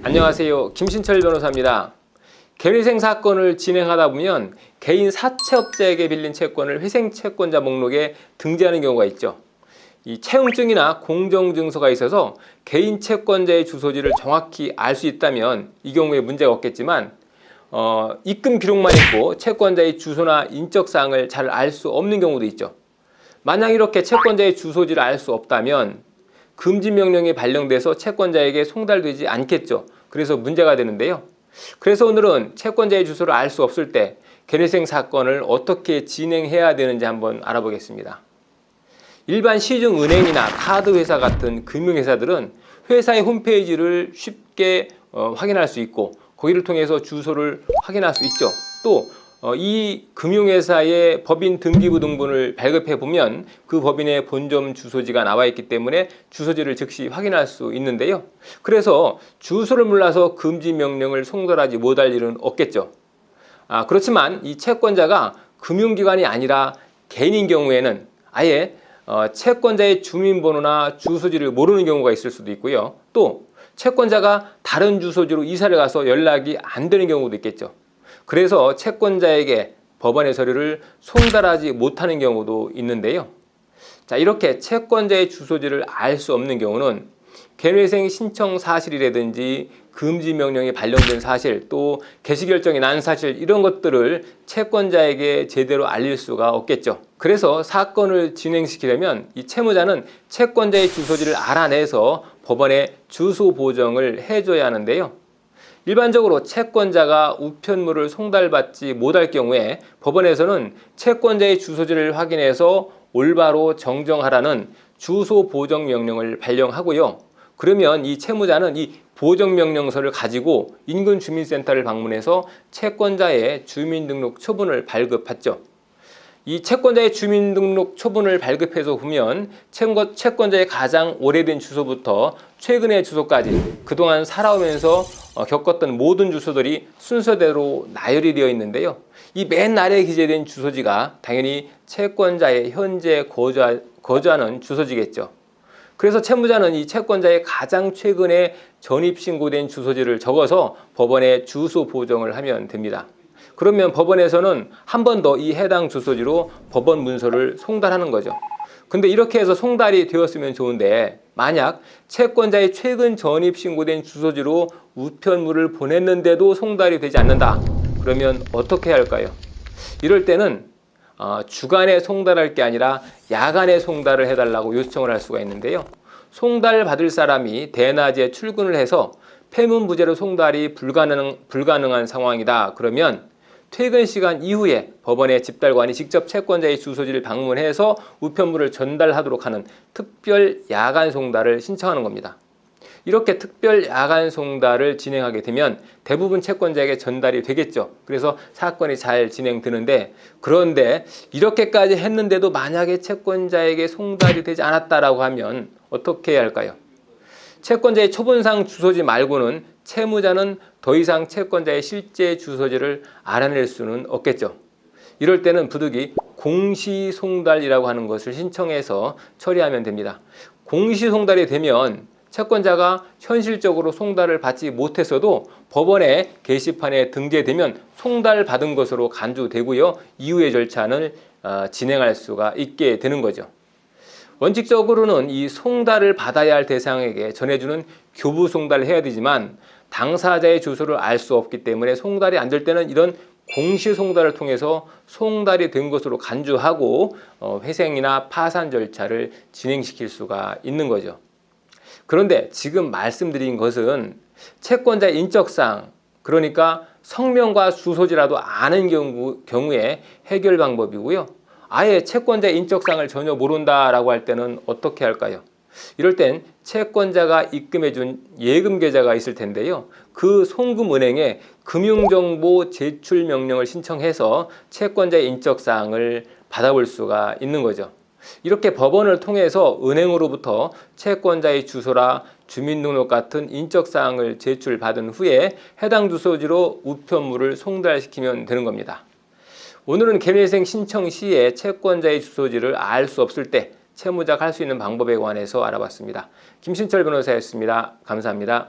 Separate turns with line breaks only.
안녕하세요. 김신철 변호사입니다. 개회생 사건을 진행하다 보면 개인 사채업자에게 빌린 채권을 회생채권자 목록에 등재하는 경우가 있죠. 이 채용증이나 공정증서가 있어서 개인 채권자의 주소지를 정확히 알 수 있다면 이 경우에 문제가 없겠지만 입금 기록만 있고 채권자의 주소나 인적사항을 잘 알 수 없는 경우도 있죠. 만약 이렇게 채권자의 주소지를 알 수 없다면 금지명령이 발령돼서 채권자에게 송달되지 않겠죠. 그래서 문제가 되는데요. 그래서 오늘은 채권자의 주소를 알 수 없을 때 개회생 사건을 어떻게 진행해야 되는지 한번 알아보겠습니다. 일반 시중은행이나 카드회사 같은 금융회사들은 회사의 홈페이지를 쉽게 확인할 수 있고 거기를 통해서 주소를 확인할 수 있죠. 또 이 금융회사의 법인 등기부 등본을 발급해 보면 그 법인의 본점 주소지가 나와 있기 때문에 주소지를 즉시 확인할 수 있는데요. 그래서 주소를 몰라서 금지 명령을 송달하지 못할 일은 없겠죠. 그렇지만 이 채권자가 금융기관이 아니라 개인인 경우에는 아예 채권자의 주민번호나 주소지를 모르는 경우가 있을 수도 있고요. 또 채권자가 다른 주소지로 이사를 가서 연락이 안 되는 경우도 있겠죠. 그래서 채권자에게 법원의 서류를 송달하지 못하는 경우도 있는데요. 자, 이렇게 채권자의 주소지를 알 수 없는 경우는 개회생 신청 사실이라든지 금지 명령이 발령된 사실, 또 개시 결정이 난 사실 이런 것들을 채권자에게 제대로 알릴 수가 없겠죠. 그래서 사건을 진행시키려면 이 채무자는 채권자의 주소지를 알아내서 법원에 주소 보정을 해줘야 하는데요. 일반적으로 채권자가 우편물을 송달받지 못할 경우에 법원에서는 채권자의 주소지를 확인해서 올바로 정정하라는 주소 보정 명령을 발령하고요. 그러면 이 채무자는 이 보정명령서를 가지고 인근 주민센터를 방문해서 채권자의 주민등록 초본을 발급하죠. 이 채권자의 주민등록 초본을 발급해서 보면 채권자의 가장 오래된 주소부터 최근의 주소까지 그동안 살아오면서 겪었던 모든 주소들이 순서대로 나열이 되어 있는데요. 이 맨 아래에 기재된 주소지가 당연히 채권자의 현재 거주하는 주소지겠죠. 그래서 채무자는 이 채권자의 가장 최근에 전입신고된 주소지를 적어서 법원에 주소 보정을 하면 됩니다. 그러면 법원에서는 한 번 더 이 해당 주소지로 법원 문서를 송달하는 거죠. 근데 이렇게 해서 송달이 되었으면 좋은데 만약 채권자의 최근 전입신고된 주소지로 우편물을 보냈는데도 송달이 되지 않는다. 그러면 어떻게 해야 할까요? 이럴 때는 주간에 송달할 게 아니라 야간에 송달을 해달라고 요청을 할 수가 있는데요. 송달 받을 사람이 대낮에 출근을 해서 폐문부재로 송달이 불가능한 상황이다. 그러면 퇴근 시간 이후에 법원의 집달관이 직접 채권자의 주소지를 방문해서 우편물을 전달하도록 하는 특별 야간 송달을 신청하는 겁니다. 이렇게 특별 야간 송달을 진행하게 되면 대부분 채권자에게 전달이 되겠죠. 그래서 사건이 잘 진행되는데, 그런데 이렇게까지 했는데도 만약에 채권자에게 송달이 되지 않았다라고 하면 어떻게 해야 할까요? 채권자의 초본상 주소지 말고는 채무자는 더 이상 채권자의 실제 주소지를 알아낼 수는 없겠죠. 이럴 때는 부득이 공시송달이라고 하는 것을 신청해서 처리하면 됩니다. 공시송달이 되면 채권자가 현실적으로 송달을 받지 못했어도 법원의 게시판에 등재되면 송달받은 것으로 간주되고요. 이후의 절차를 진행할 수가 있게 되는 거죠. 원칙적으로는 이 송달을 받아야 할 대상에게 전해주는 교부 송달을 해야 되지만 당사자의 주소를 알 수 없기 때문에 송달이 안 될 때는 이런 공시 송달을 통해서 송달이 된 것으로 간주하고 회생이나 파산 절차를 진행시킬 수가 있는 거죠. 그런데 지금 말씀드린 것은 채권자의 인적사항, 그러니까 성명과 주소지라도 아는 경우에 해결 방법이고요. 아예 채권자의 인적사항을 전혀 모른다라고 할 때는 어떻게 할까요? 이럴 땐 채권자가 입금해준 예금 계좌가 있을 텐데요. 그 송금은행에 금융정보 제출 명령을 신청해서 채권자의 인적사항을 받아볼 수가 있는 거죠. 이렇게 법원을 통해서 은행으로부터 채권자의 주소라 주민등록 같은 인적사항을 제출받은 후에 해당 주소지로 우편물을 송달시키면 되는 겁니다. 오늘은 개회생 신청 시에 채권자의 주소지를 알 수 없을 때 채무자가 할 수 있는 방법에 관해서 알아봤습니다. 김신철 변호사였습니다. 감사합니다.